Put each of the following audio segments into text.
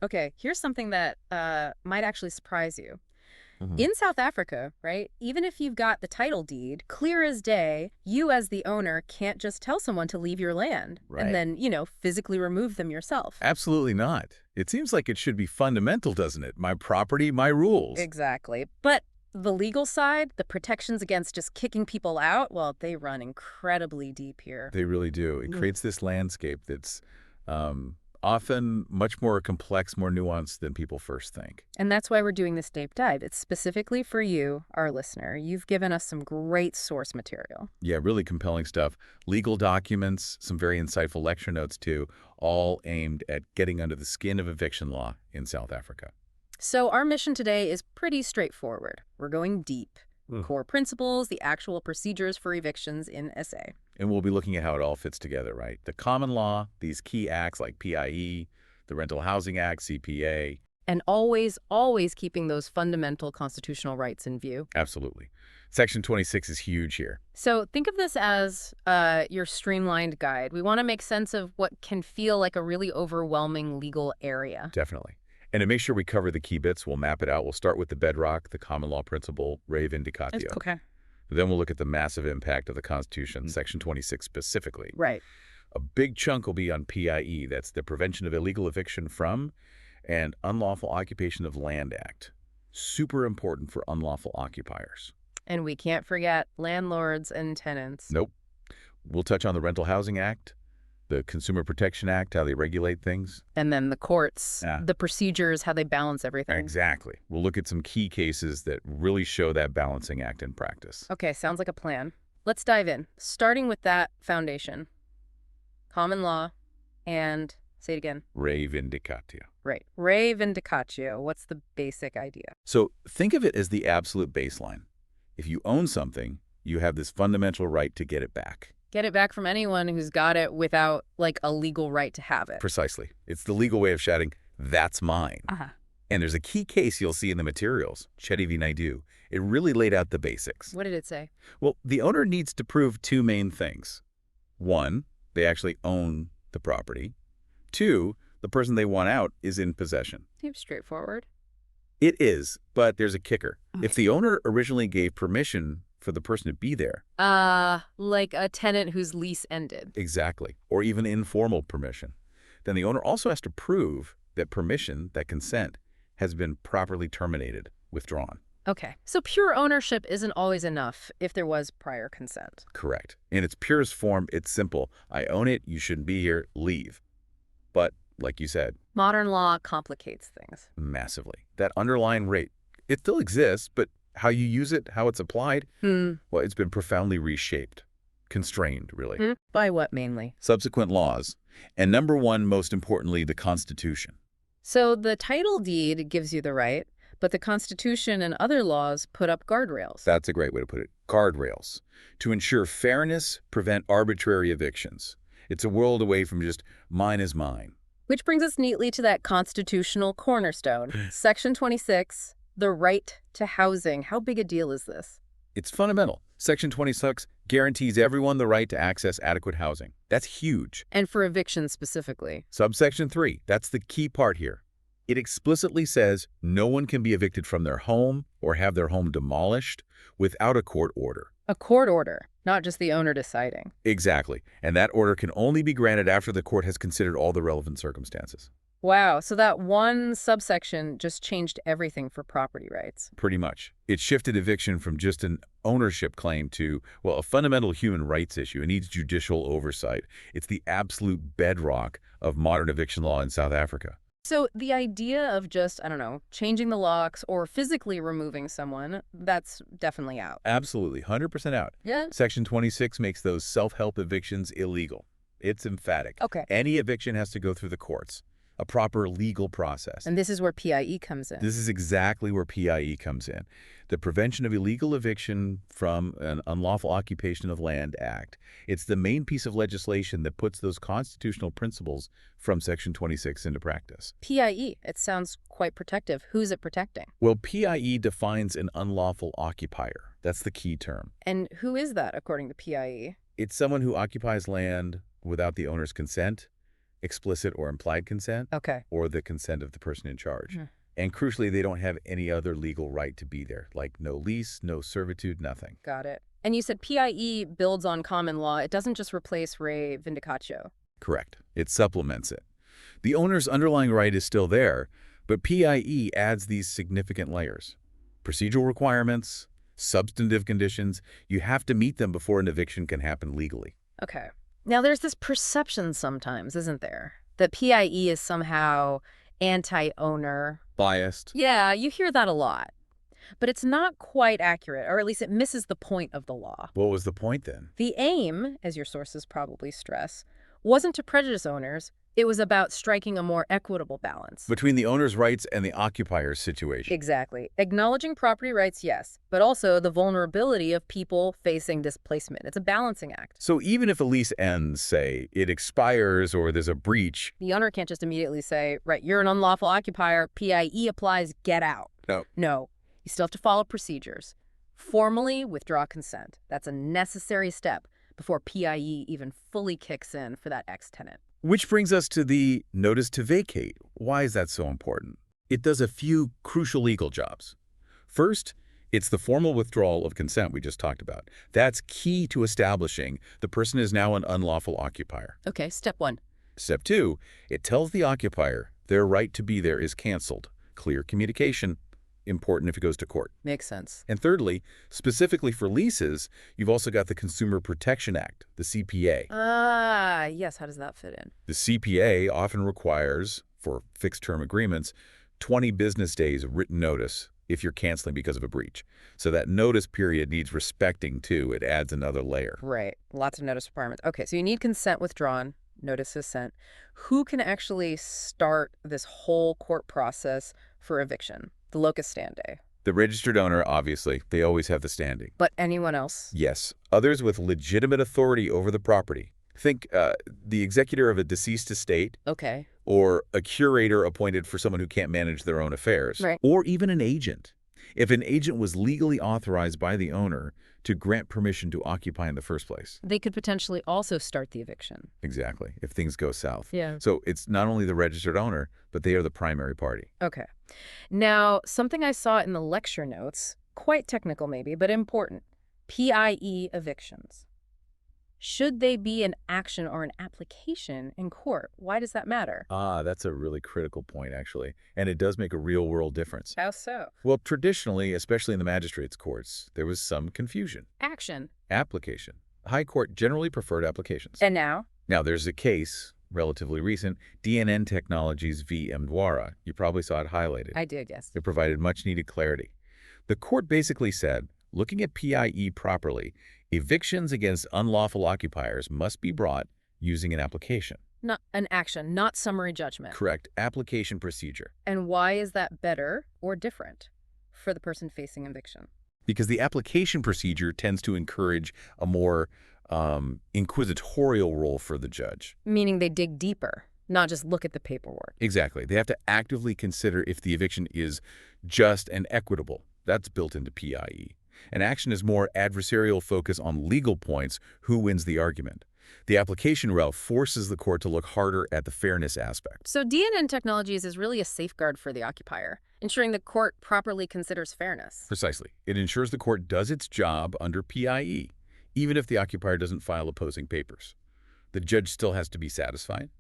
Okay, here's something that might actually surprise you. Hmm. In South Africa, right, even if you've got the title deed, clear as day, you as the owner can't just tell someone to leave your land and Right. then, physically remove them yourself. Absolutely not. It seems like it should be fundamental, doesn't it? My property, my rules. Exactly. But the legal side, the protections against just kicking people out, well, they run incredibly deep here. They really do. It Mm. creates this landscape that's um, often much more complex, more nuanced than people first think. And that's why we're doing this deep dive. It's specifically for you, our listener. You've given us some great source material. Yeah, really compelling stuff. Legal documents, some very insightful lecture notes, too, all aimed at getting under the skin of eviction law in South Africa. So our mission today is pretty straightforward. We're going deep. Mm. Core principles, the actual procedures for evictions in SA. And we'll be looking at how it all fits together, right? The common law, these key acts like PIE, the Rental Housing Act, CPA. And always, always keeping those fundamental constitutional rights in view. Absolutely. Section 26 is huge here. So think of this as your streamlined guide. We want to make sense of what can feel like a really overwhelming legal area. Definitely. And to make sure we cover the key bits, we'll map it out. We'll start with the bedrock, the common law principle, re vindicatio. Okay. Then we'll look at the massive impact of the Constitution, Section 26 specifically. Right. A big chunk will be on PIE, that's the Prevention of Illegal Eviction from and Unlawful Occupation of Land Act. Super important for unlawful occupiers. And we can't forget landlords and tenants. Nope. We'll touch on the Rental Housing Act, the Consumer Protection Act, how they regulate things. And then the courts, Yeah. the procedures, how they balance everything. Exactly. We'll look at some key cases that really show that balancing act in practice. Okay, sounds like a plan. Let's dive in, starting with that foundation. Common law and, say it again. Re vindicatio. Right. Re vindicatio. What's the basic idea? So think of it as the absolute baseline. If you own something, you have this fundamental right to get it back. Get it back from anyone who's got it without, like, a legal right to have it. Precisely. It's the legal way of shouting, that's mine. Uh-huh. And there's a key case you'll see in the materials, Chetty v. Naidu. It really laid out the basics. What did it say? Well, the owner needs to prove two main things. One, they actually own the property. Two, the person they want out is in possession. Seems straightforward. It is, but there's a kicker. Okay. If the owner originally gave permission for the person to be there, Like a tenant whose lease ended. exactly, or even informal permission, then the owner also has to prove that permission, that consent, has been properly terminated, withdrawn. Okay. So pure ownership isn't always enough if there was prior consent. Correct. In its purest form, it's simple. I own it, you shouldn't be here, leave. But, like you said, Modern law complicates things. massively. That underlying rate, it still exists, but how you use it, how it's applied, well, it's been profoundly reshaped, constrained, really. By what mainly? Subsequent laws, and number one, most importantly, the Constitution. So the title deed gives you the right, but the Constitution and other laws put up guardrails. That's a great way to put it. Guardrails. To ensure fairness, prevent arbitrary evictions. It's a world away from just mine is mine. Which brings us neatly to that constitutional cornerstone, Section 26, the right to housing. How big a deal is this? It's fundamental. Section 26 guarantees everyone the right to access adequate housing. That's huge. And for evictions specifically. Subsection 3, that's the key part here. It explicitly says no one can be evicted from their home or have their home demolished without a court order. A court order, not just the owner deciding. Exactly. And that order can only be granted after the court has considered all the relevant circumstances. Wow, so that one subsection just changed everything for property rights. Pretty much. It shifted eviction from just an ownership claim to, well, a fundamental human rights issue. It needs judicial oversight. It's the absolute bedrock of modern eviction law in South Africa. So the idea of just, I don't know, changing the locks or physically removing someone, that's definitely out. Absolutely. 100% out. Yeah. Section 26 makes those self-help evictions illegal. It's emphatic. Okay. Any eviction has to go through the courts, a proper legal process. And this is where PIE comes in. This is exactly where PIE comes in. The Prevention of Illegal Eviction from an Unlawful Occupation of Land Act. It's the main piece of legislation that puts those constitutional principles from Section 26 into practice. PIE, it sounds quite protective. Who's it protecting? Well, PIE defines an unlawful occupier. That's the key term. And who is that according to PIE? It's someone who occupies land without the owner's consent, explicit or implied consent, Okay. or the consent of the person in charge. Mhm. And crucially, they don't have any other legal right to be there, like no lease, no servitude, nothing. Got it. And you said PIE builds on common law. It doesn't just replace re vindicatio. Correct. It supplements it. The owner's underlying right is still there, but PIE adds these significant layers. Procedural requirements, substantive conditions, you have to meet them before an eviction can happen legally. Okay. Now, there's this perception sometimes, isn't there, that PIE is somehow anti-owner. Biased. Yeah, you hear that a lot. But it's not quite accurate, or at least it misses the point of the law. What was the point then? The aim, as your sources probably stress, wasn't to prejudice owners. It was about striking a more equitable balance. Between the owner's rights and the occupier's situation. Exactly. Acknowledging property rights, yes, but also the vulnerability of people facing displacement. It's a balancing act. So even if a lease ends, say, it expires or there's a breach. The owner can't just immediately say, right, you're an unlawful occupier, PIE applies, get out. No. No. You still have to follow procedures. Formally withdraw consent. That's a necessary step before PIE even fully kicks in for that ex-tenant. Which brings us to the notice to vacate. Why is that so important? It does a few crucial legal jobs. First, it's the formal withdrawal of consent we just talked about. That's key to establishing the person is now an unlawful occupier. Okay, step one. Step two, it tells the occupier their right to be there is canceled. Clear communication, important if it goes to court. Makes sense. And thirdly, specifically for leases, you've also got the Consumer Protection Act, the CPA. Yes, how does that fit in? The CPA often requires, for fixed-term agreements, 20 business days of written notice if you're canceling because of a breach. So that notice period needs respecting, too. It adds another layer. Right, lots of notice requirements. Okay, so you need consent withdrawn, notice is sent. Who can actually start this whole court process for eviction? The locus standi. The registered owner, obviously, they always have the standing. But anyone else? Yes, others with legitimate authority over the property. Think the executor of a deceased estate, Okay. or a curator appointed for someone who can't manage their own affairs, Right. or even an agent. If an agent was legally authorized by the owner to grant permission to occupy in the first place. They could potentially also start the eviction. Exactly, if things go south. Yeah. So it's not only the registered owner, but they are the primary party. Okay. Now, something I saw in the lecture notes, quite technical maybe, but important. PIE evictions. Should they be an action or an application in court? Why does that matter? That's a really critical point, actually. And it does make a real-world difference. How so? Well, traditionally, especially in the magistrates' courts, there was some confusion. Action. Application. High court generally preferred applications. And now? Now, there's a case, relatively recent, DNN Technologies v. Mdwara. You probably saw it highlighted. I did, yes. It provided much-needed clarity. The court basically said, looking at PIE properly, evictions against unlawful occupiers must be brought using an application. Not an action, not summary judgment. Correct. Application procedure. And why is that better or different for the person facing eviction? Because the application procedure tends to encourage a more inquisitorial role for the judge. Meaning they dig deeper, not just look at the paperwork. Exactly. They have to actively consider if the eviction is just and equitable. That's built into PIE. An action is more adversarial focus on legal points, who wins the argument. The application route forces the court to look harder at the fairness aspect. So DNN Technologies is really a safeguard for the occupier, ensuring the court properly considers fairness. Precisely. It ensures the court does its job under PIE, even if the occupier doesn't file opposing papers. The judge still has to be satisfied.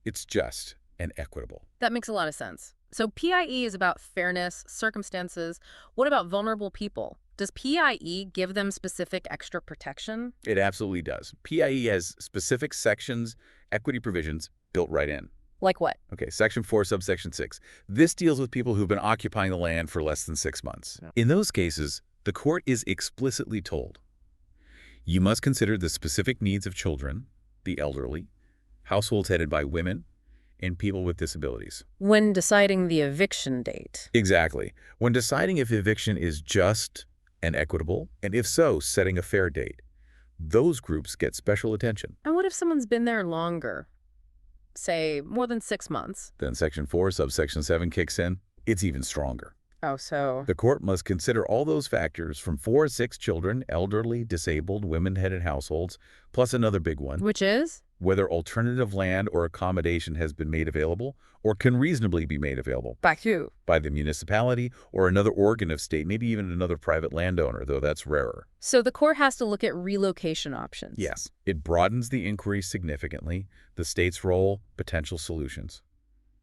It's just and equitable. That makes a lot of sense. So PIE is about fairness, circumstances. What about vulnerable people? Does PIE give them specific extra protection? It absolutely does. PIE has specific sections, equity provisions built right in. Like what? Okay, Section 4, subsection 6. This deals with people who've been occupying the land for less than 6 months. Yeah. In those cases, the court is explicitly told, you must consider the specific needs of children, the elderly, households headed by women, and people with disabilities. When deciding the eviction date. Exactly. When deciding if eviction is just and equitable, and if so, setting a fair date, those groups get special attention. And what if someone's been there longer? Say, more than 6 months? Then Section 4, subsection 7 kicks in. It's even stronger. Oh, so... The court must consider all those factors from 4 to 6 children, elderly, disabled, women-headed households, plus another big one. Which is? whether alternative land or accommodation has been made available or can reasonably be made available Back to. by the municipality or another organ of state, maybe even another private landowner, though that's rarer. So the court has to look at relocation options. Yes, it broadens the inquiry significantly, the state's role, potential solutions.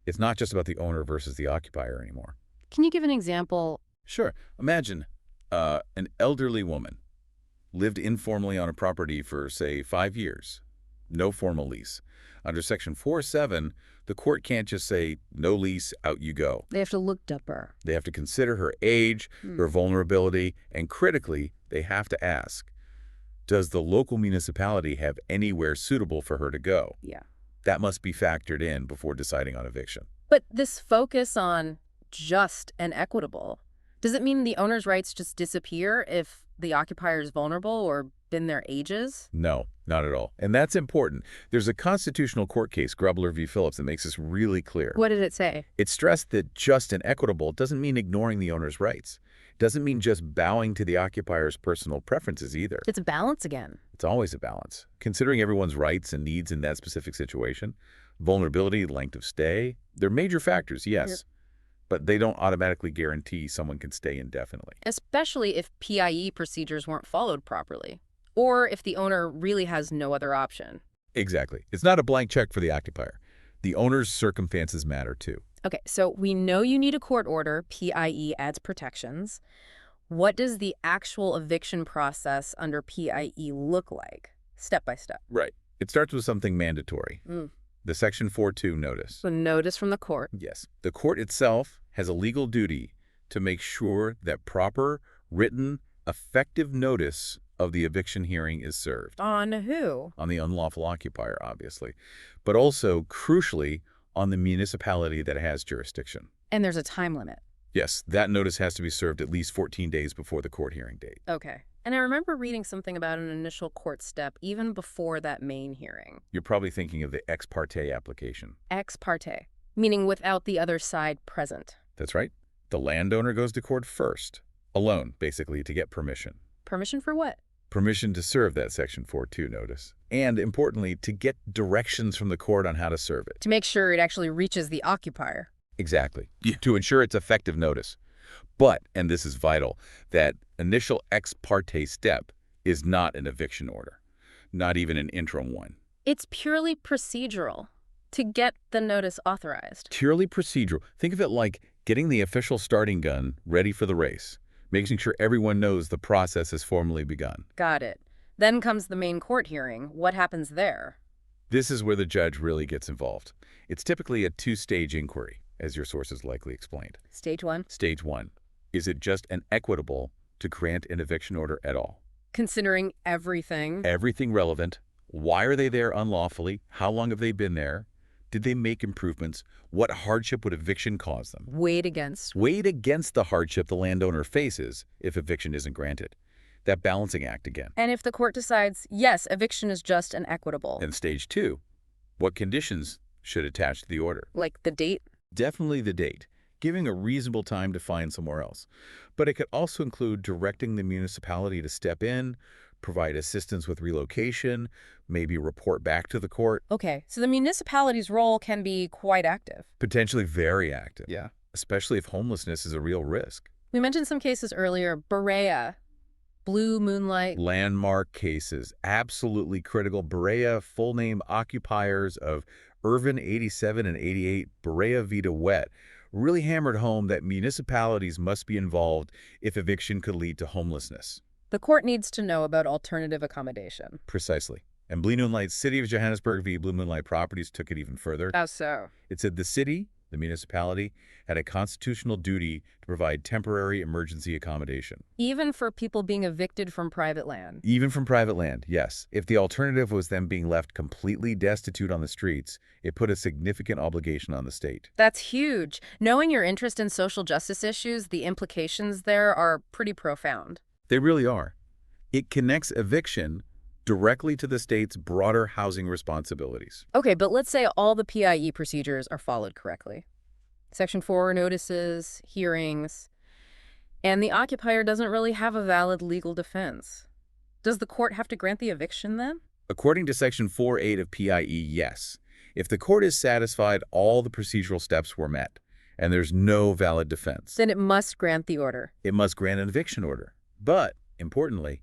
It's not just about the owner versus the occupier anymore. Can you give an example? Sure. Imagine an elderly woman lived informally on a property for, say, 5 years. No formal lease. Under Section 4.7, the court can't just say, no lease, out you go. They have to look dupper. They have to consider her age, her vulnerability, and critically, they have to ask, does the local municipality have anywhere suitable for her to go? Yeah. That must be factored in before deciding on eviction. But this focus on just and equitable, does it mean the owner's rights just disappear if the occupier is vulnerable or been their ages? No, not at all. And that's important. There's a constitutional court case, Grubler v. Phillips, that makes this really clear. What did it say? It stressed that just and equitable doesn't mean ignoring the owner's rights. It doesn't mean just bowing to the occupier's personal preferences either. It's a balance again. It's always a balance. Considering everyone's rights and needs in that specific situation, vulnerability, length of stay, they're major factors, yes. But they don't automatically guarantee someone can stay indefinitely. Especially if PIE procedures weren't followed properly, or if the owner really has no other option. Exactly. It's not a blank check for the occupier. The owner's circumstances matter too. Okay, so we know you need a court order. PIE adds protections. What does the actual eviction process under PIE look like, step by step? Right. It starts with something mandatory. The Section 4.2 notice. So notice from the court. Yes. The court itself has a legal duty to make sure that proper, written, effective notice of the eviction hearing is served. On who? On the unlawful occupier, obviously. But also, crucially, on the municipality that has jurisdiction. And there's a time limit. Yes, that notice has to be served at least 14 days before the court hearing date. Okay. And I remember reading something about an initial court step even before that main hearing. You're probably thinking of the ex parte application. Ex parte, meaning without the other side present. That's right. The landowner goes to court first, alone, basically, to get permission. Permission for what? Permission to serve that Section 4.2 notice. And, importantly, to get directions from the court on how to serve it. To make sure it actually reaches the occupier. Exactly. To ensure it's effective notice. But, and this is vital, that initial ex parte step is not an eviction order, not even an interim one. It's purely procedural to get the notice authorized. Purely procedural. Think of it like getting the official starting gun ready for the race, making sure everyone knows the process has formally begun. Got it. Then comes the main court hearing. What happens there? This is where the judge really gets involved. It's typically a two-stage inquiry, as your sources likely explained. Stage one? Stage one. Is it just inequitable to grant an eviction order at all? Considering everything. Everything relevant. Why are they there unlawfully? How long have they been there? Did they make improvements? What hardship would eviction cause them? Weighed against. Weighed against the hardship the landowner faces if eviction isn't granted. That balancing act again. And if the court decides, yes, eviction is just and equitable. And stage two. What conditions should attach to the order? Like the date? Definitely the date, giving a reasonable time to find somewhere else. But it could also include directing the municipality to step in, provide assistance with relocation, maybe report back to the court. Okay, so the municipality's role can be quite active. Potentially very active. Yeah. Especially if homelessness is a real risk. We mentioned some cases earlier. Berea, Blue Moonlight. Landmark cases, absolutely critical. Berea, full name occupiers of Irvin 87 and 88, Berea Vita Wet, really hammered home that municipalities must be involved if eviction could lead to homelessness. The court needs to know about alternative accommodation. Precisely. And Blue Moonlight's City of Johannesburg v. Blue Moonlight Properties took it even further. How so? It said the city, the municipality, had a constitutional duty to provide temporary emergency accommodation. Even for people being evicted from private land? Even from private land, yes. If the alternative was them being left completely destitute on the streets, it put a significant obligation on the state. That's huge. Knowing your interest in social justice issues, the implications there are pretty profound. They really are. It connects eviction directly to the state's broader housing responsibilities. Okay, but let's say all the PIE procedures are followed correctly. Section 4 notices, hearings, and the occupier doesn't really have a valid legal defense. Does the court have to grant the eviction then? According to Section 4.8 of PIE, yes. If the court is satisfied all the procedural steps were met, and there's no valid defense, Then it must grant the order. it must grant an eviction order. But, importantly,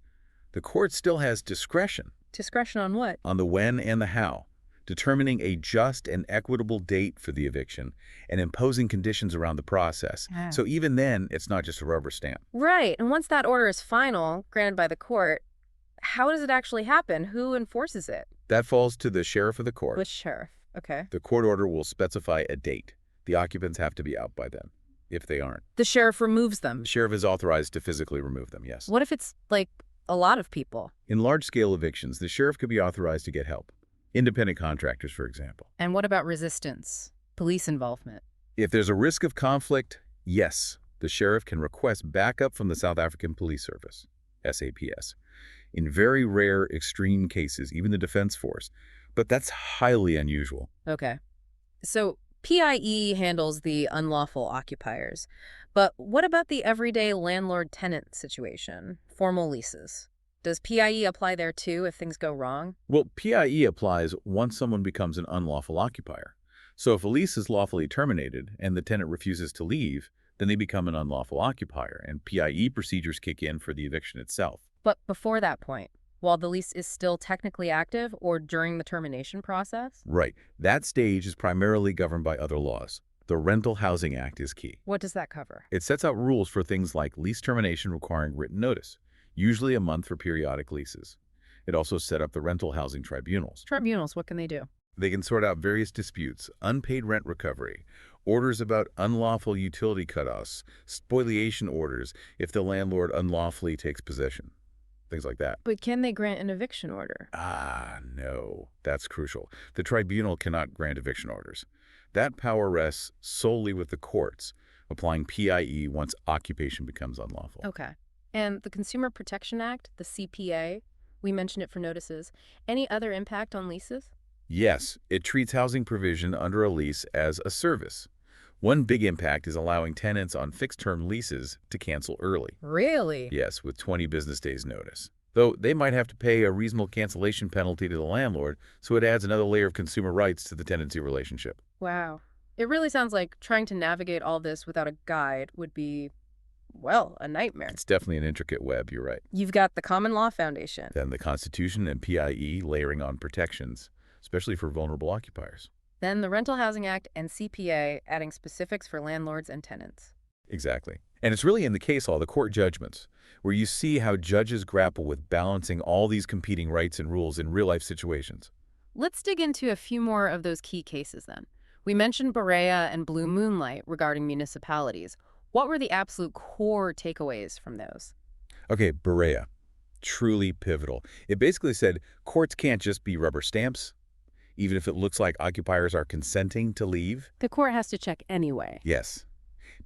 the court still has discretion Discretion on what? on the when and the how, determining a just and equitable date for the eviction and imposing conditions around the process. Ah. So even then, it's not just a rubber stamp. Right. And once that order is final, granted by the court, how does it actually happen? Who enforces it? That falls to the sheriff of the court. Which sheriff? Okay. The court order will specify a date. The occupants have to be out by then, if they aren't. The sheriff removes them. The sheriff is authorized to physically remove them, yes. What if it's, like, a lot of people? In large-scale evictions, the sheriff could be authorized to get help. Independent contractors, for example. And what about resistance? Police involvement? If there's a risk of conflict, yes, the sheriff can request backup from the South African Police Service, SAPS. In very rare, extreme cases, even the defense force. But that's highly unusual. Okay. So PIE handles the unlawful occupiers. But what about the everyday landlord-tenant situation? Formal leases. Does PIE apply there too if things go wrong? Well, PIE applies once someone becomes an unlawful occupier. So if a lease is lawfully terminated and the tenant refuses to leave, then they become an unlawful occupier, and PIE procedures kick in for the eviction itself. But before that point, while the lease is still technically active or during the termination process? Right. That stage is primarily governed by other laws. The Rental Housing Act is key. What does that cover? It sets out rules for things like lease termination requiring written notice, usually a month for periodic leases. It also set up the rental housing tribunals. Tribunals, what can they do? They can sort out various disputes, unpaid rent recovery, orders about unlawful utility cutoffs, spoliation orders if the landlord unlawfully takes possession. Things like that. But can they grant an eviction order? No. That's crucial. The tribunal cannot grant eviction orders. That power rests solely with the courts, applying PIE once occupation becomes unlawful. Okay. And the Consumer Protection Act, the CPA, we mentioned it for notices. Any other impact on leases? Yes, it treats housing provision under a lease as a service. One big impact is allowing tenants on fixed-term leases to cancel early. Really? Yes, with 20 business days notice. Though they might have to pay a reasonable cancellation penalty to the landlord, so it adds another layer of consumer rights to the tenancy relationship. Wow. It really sounds like trying to navigate all this without a guide would be, well, a nightmare. It's definitely an intricate web, you're right. You've got the Common Law Foundation. Then the Constitution and PIE layering on protections, especially for vulnerable occupiers. Then the Rental Housing Act and CPA adding specifics for landlords and tenants. Exactly. And it's really in the case law, the court judgments, where you see how judges grapple with balancing all these competing rights and rules in real-life situations. Let's dig into a few more of those key cases then. We mentioned Berea and Blue Moonlight regarding municipalities. What were the absolute core takeaways from those? Okay, Berea. Truly pivotal. It basically said courts can't just be rubber stamps, even if it looks like occupiers are consenting to leave. The court has to check anyway. Yes.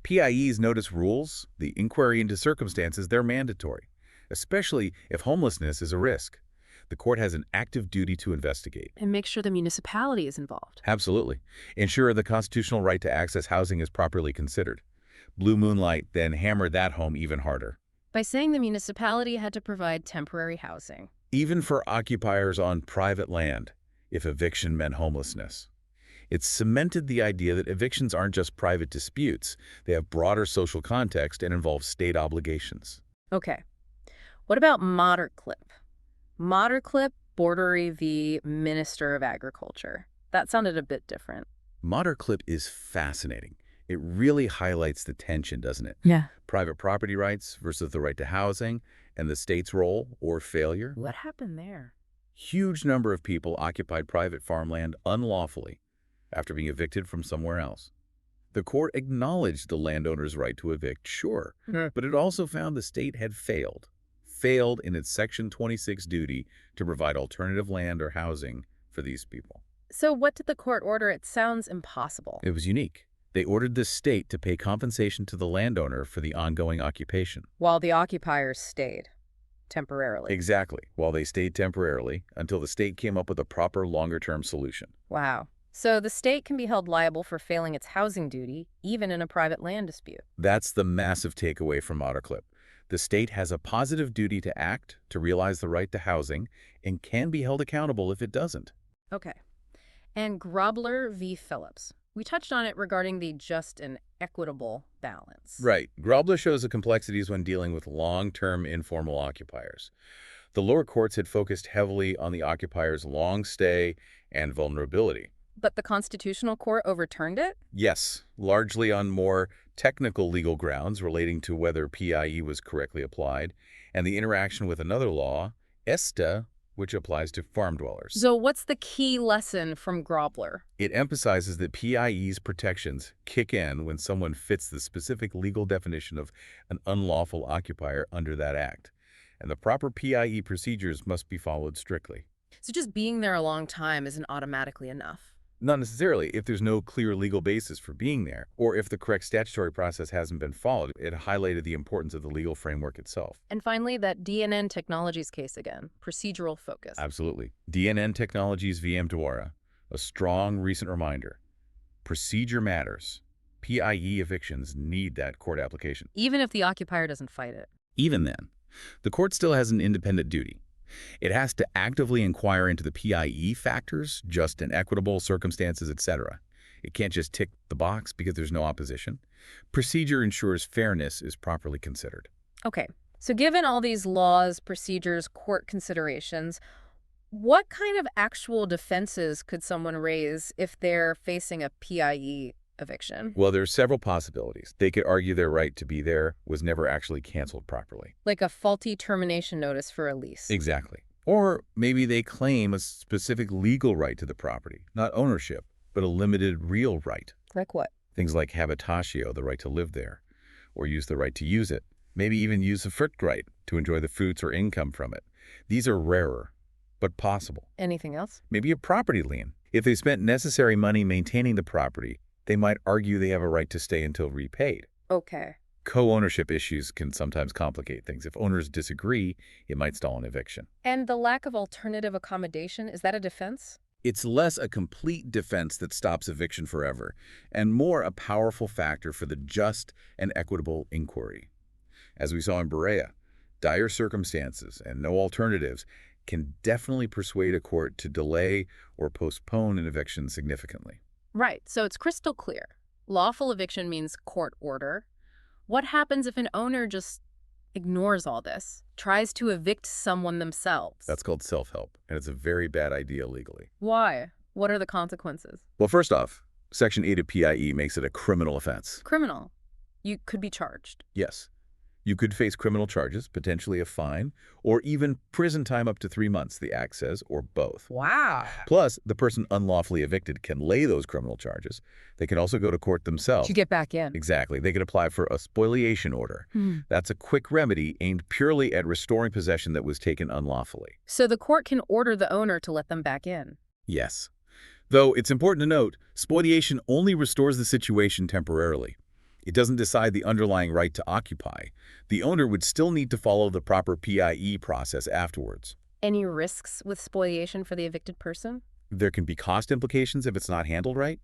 PIE's notice rules, the inquiry into circumstances, they're mandatory, especially if homelessness is a risk. The court has an active duty to investigate. And make sure the municipality is involved. Absolutely. Ensure the constitutional right to access housing is properly considered. Blue Moonlight then hammered that home even harder. By saying the municipality had to provide temporary housing. Even for occupiers on private land, if eviction meant homelessness. It cemented the idea that evictions aren't just private disputes. They have broader social context and involve state obligations. Okay. What about Modderklip? Modderklip, Bordery v. Minister of Agriculture. That sounded a bit different. Modderklip is fascinating. It really highlights the tension, doesn't it? Yeah. Private property rights versus the right to housing and the state's role or failure. What happened there? Huge number of people occupied private farmland unlawfully after being evicted from somewhere else. The court acknowledged the landowner's right to evict, sure, but it also found the state had failed in its Section 26 duty to provide alternative land or housing for these people. So what did the court order? It sounds impossible. It was unique. They ordered the state to pay compensation to the landowner for the ongoing occupation. While the occupiers stayed. Temporarily. Exactly, while they stayed temporarily until the state came up with a proper longer-term solution. Wow. So the state can be held liable for failing its housing duty, even in a private land dispute. That's the massive takeaway from Modderklip. The state has a positive duty to act to realize the right to housing and can be held accountable if it doesn't. Okay. And Grobler v. Phillips. We touched on it regarding the just and equitable balance. Right. Grobler shows the complexities when dealing with long-term informal occupiers. The lower courts had focused heavily on the occupier's long stay and vulnerability. But the Constitutional Court overturned it? Yes, largely on more technical legal grounds relating to whether PIE was correctly applied, and the interaction with another law, ESTA, which applies to farm dwellers. So what's the key lesson from Grobler? It emphasizes that PIE's protections kick in when someone fits the specific legal definition of an unlawful occupier under that act, and the proper PIE procedures must be followed strictly. So just being there a long time isn't automatically enough. Not necessarily if there's no clear legal basis for being there, or if the correct statutory process hasn't been followed. It highlighted the importance of the legal framework itself. And finally, that DNN Technologies case again, procedural focus. Absolutely. DNN Technologies v. Mtawara, a strong recent reminder. Procedure matters. PIE evictions need that court application. Even if the occupier doesn't fight it. Even then, the court still has an independent duty. It has to actively inquire into the PIE factors, just and equitable circumstances, etc. It can't just tick the box because there's no opposition. Procedure ensures fairness is properly considered. Okay, so given all these laws, procedures, court considerations, what kind of actual defenses could someone raise if they're facing a PIE eviction? Well, there are several possibilities. They could argue their right to be there was never actually canceled properly. Like a faulty termination notice for a lease. Exactly. Or maybe they claim a specific legal right to the property, not ownership, but a limited real right. Like what? Things like habitatio, the right to live there, or use the right to use it. Maybe even use the Frick right to enjoy the fruits or income from it. These are rarer, but possible. Anything else? Maybe a property lien. If they spent necessary money maintaining the property, they might argue they have a right to stay until repaid. Okay. Co-ownership issues can sometimes complicate things. If owners disagree, it might stall an eviction. And the lack of alternative accommodation, is that a defense? It's less a complete defense that stops eviction forever, and more a powerful factor for the just and equitable inquiry. As we saw in Berea, dire circumstances and no alternatives can definitely persuade a court to delay or postpone an eviction significantly. Right, so it's crystal clear. Lawful eviction means court order. What happens if an owner just ignores all this, tries to evict someone themselves? That's called self-help, and it's a very bad idea legally. Why? What are the consequences? Well, first off, Section 8 of PIE makes it a criminal offense. Criminal. You could be charged. Yes. You could face criminal charges, potentially a fine, or even prison time up to 3 months, the Act says, or both. Wow. Plus, the person unlawfully evicted can lay those criminal charges. They can also go to court themselves. To get back in. Exactly. They could apply for a spoliation order. That's a quick remedy aimed purely at restoring possession that was taken unlawfully. So the court can order the owner to let them back in. Yes. Though it's important to note, spoliation only restores the situation temporarily. It doesn't decide the underlying right to occupy. The owner would still need to follow the proper PIE process afterwards. Any risks with spoliation for the evicted person? There can be cost implications if it's not handled right,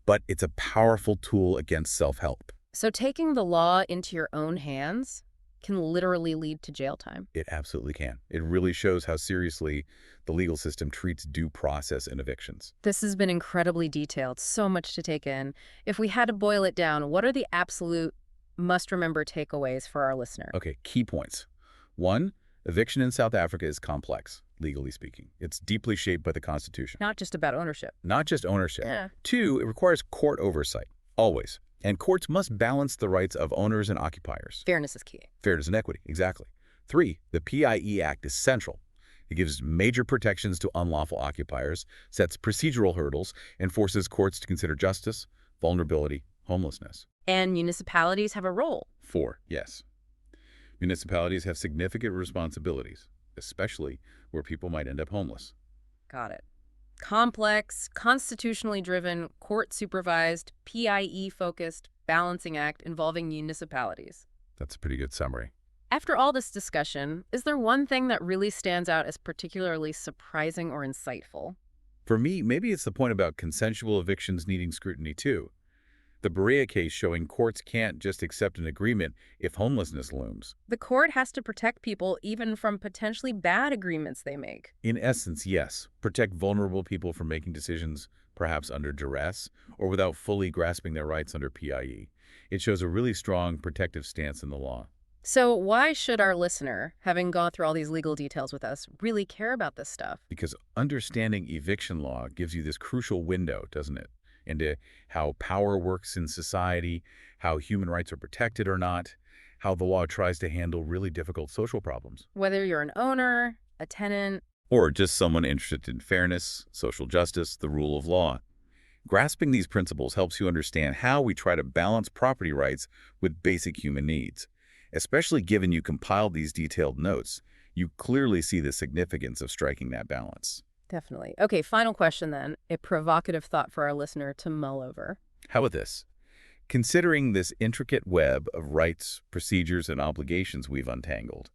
but it's a powerful tool against self-help. So taking the law into your own hands can literally lead to jail time. It absolutely can. It really shows how seriously the legal system treats due process in evictions. This has been incredibly detailed, so much to take in. If we had to boil it down, what are the absolute must-remember takeaways for our listener? Okay, key points. 1, eviction in South Africa is complex, legally speaking. It's deeply shaped by the Constitution. Not just about ownership. Not just ownership. Yeah. 2, it requires court oversight, always. And courts must balance the rights of owners and occupiers. Fairness is key. Fairness and equity, exactly. 3, the PIE Act is central. It gives major protections to unlawful occupiers, sets procedural hurdles, and forces courts to consider justice, vulnerability, homelessness. And municipalities have a role. 4, yes. Municipalities have significant responsibilities, especially where people might end up homeless. Got it. Complex, constitutionally driven, court-supervised, PIE-focused balancing act involving municipalities. That's a pretty good summary. After all this discussion, is there one thing that really stands out as particularly surprising or insightful? For me, maybe it's the point about consensual evictions needing scrutiny too. The Berea case showing courts can't just accept an agreement if homelessness looms. The court has to protect people even from potentially bad agreements they make. In essence, yes, protect vulnerable people from making decisions perhaps under duress or without fully grasping their rights under PIE. It shows a really strong protective stance in the law. So why should our listener, having gone through all these legal details with us, really care about this stuff? Because understanding eviction law gives you this crucial window, doesn't it? Into how power works in society, how human rights are protected or not, how the law tries to handle really difficult social problems. Whether you're an owner, a tenant, Or just someone interested in fairness, social justice, the rule of law. Grasping these principles helps you understand how we try to balance property rights with basic human needs. Especially given you compiled these detailed notes, you clearly see the significance of striking that balance. definitely. Okay, final question then. A provocative thought for our listener to mull over. How about this? Considering this intricate web of rights, procedures, and obligations we've untangled,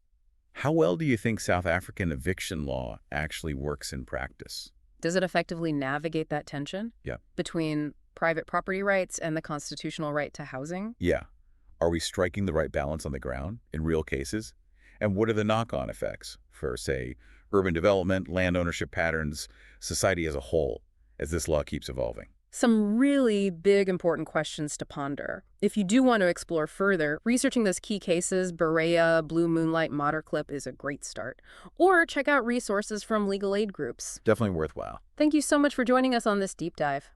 how well do you think South African eviction law actually works in practice? Does it effectively navigate that tension Yeah. between private property rights and the constitutional right to housing? Yeah. Are we striking the right balance on the ground in real cases? And what are the knock-on effects for, say, urban development, land ownership patterns, society as a whole, as this law keeps evolving? Some really big, important questions to ponder. If you do want to explore further, researching those key cases, Berea, Blue Moonlight, Clip is a great start. Or check out resources from legal aid groups. Definitely worthwhile. Thank you so much for joining us on this deep dive.